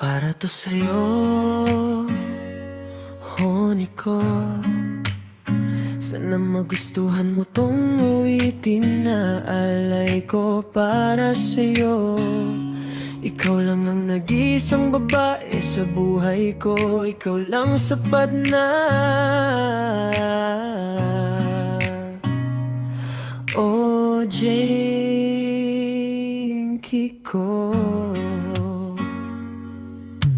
Para to sa'yo, honi ko. Sana magustuhan mo tong uwitin na alay ko para sa'yo. Ikaw lang ang nag-iisang babae sa buhay ko. Ikaw lang sapat na. O Jinky ko.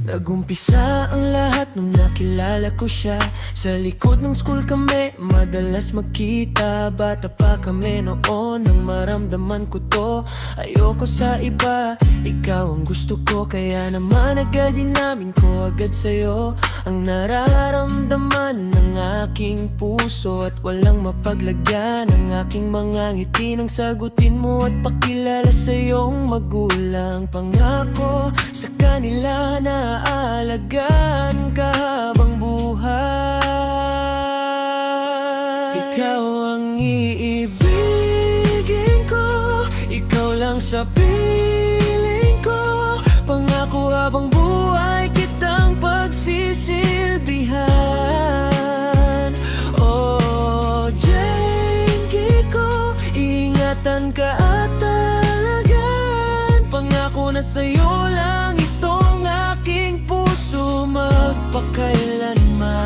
Nagumpisa ang lahat nung nakilala ko siya. Sa likod ng school kami madalas magkita. Bata pa kami noon nang maramdaman ko to. Ayoko sa iba, ikaw ang gusto ko. Kaya naman agad inamin ko agad sa'yo ang nararamdaman ng aking puso. At walang mapaglagyan ng aking mga ngiti nang sagutin mo at pakilala sa iyong magulang. Pangako sa kanila na aalagaan ka habang buhay. Ikaw ang iibigin ko, ikaw lang sa piling ko. Pangako habang buhay kitang pagsisilbihan. Oh, Jinky ko, iingatan ka at alagaan. Pangako na sa'yo lang itong aking puso magpakailanman.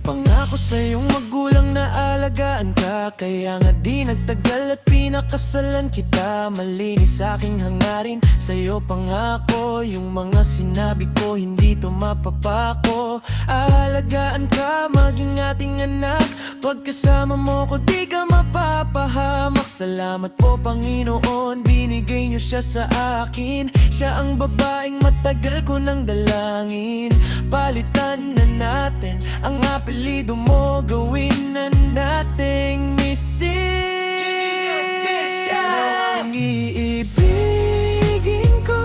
Pangako sa iyong magulang na alagaan ka. Kaya nga di nagtagal at pinakasalan kita. Malinis aking hangarin sa'yo pangako. Yung mga sinabi ko hindi to mapapako. Aalagaan ka maging ating anak. Pagkasama mo ko di ka mapapahamak. Salamat po Panginoon, binigay niyo siya sa akin. Siya ang babaeng matagal ko nang dalangin. Palitan na natin ang apelido mo, gawin na nating Mrs. Ang iibigin ko,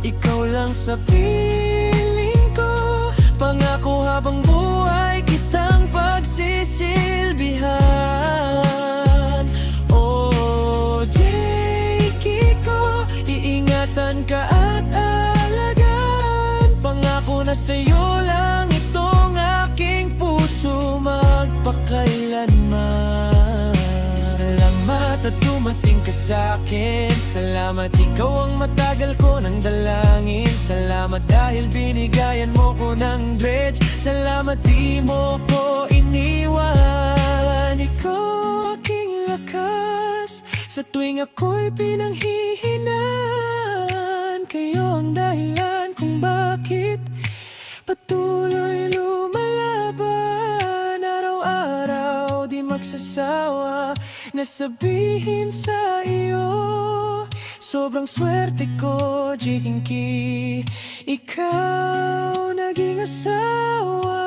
ikaw lang sa piling ko. Pangako habang buhay kitang pagsisilbihan. Oh, Jinky ko, iingatan ka at alagaan. Pangako na sa'yo lang itong aking puso magpakailanman. Salamat at dumating ka sa'kin. Salamat ikaw ang matagal ko nang dalangin. Salamat dahil binigayan mo ko ng dredge. Salamat di mo ko iniwan. Ikaw aking lakas sa tuwing ako'y pinanghihinaan. Kayo ang dahilan kung bakit patuloy lumalaban. Araw-araw di magsasawa na sabihin sa iyo, sobrang swerte ko, Jinky. Ikaw naging asawa.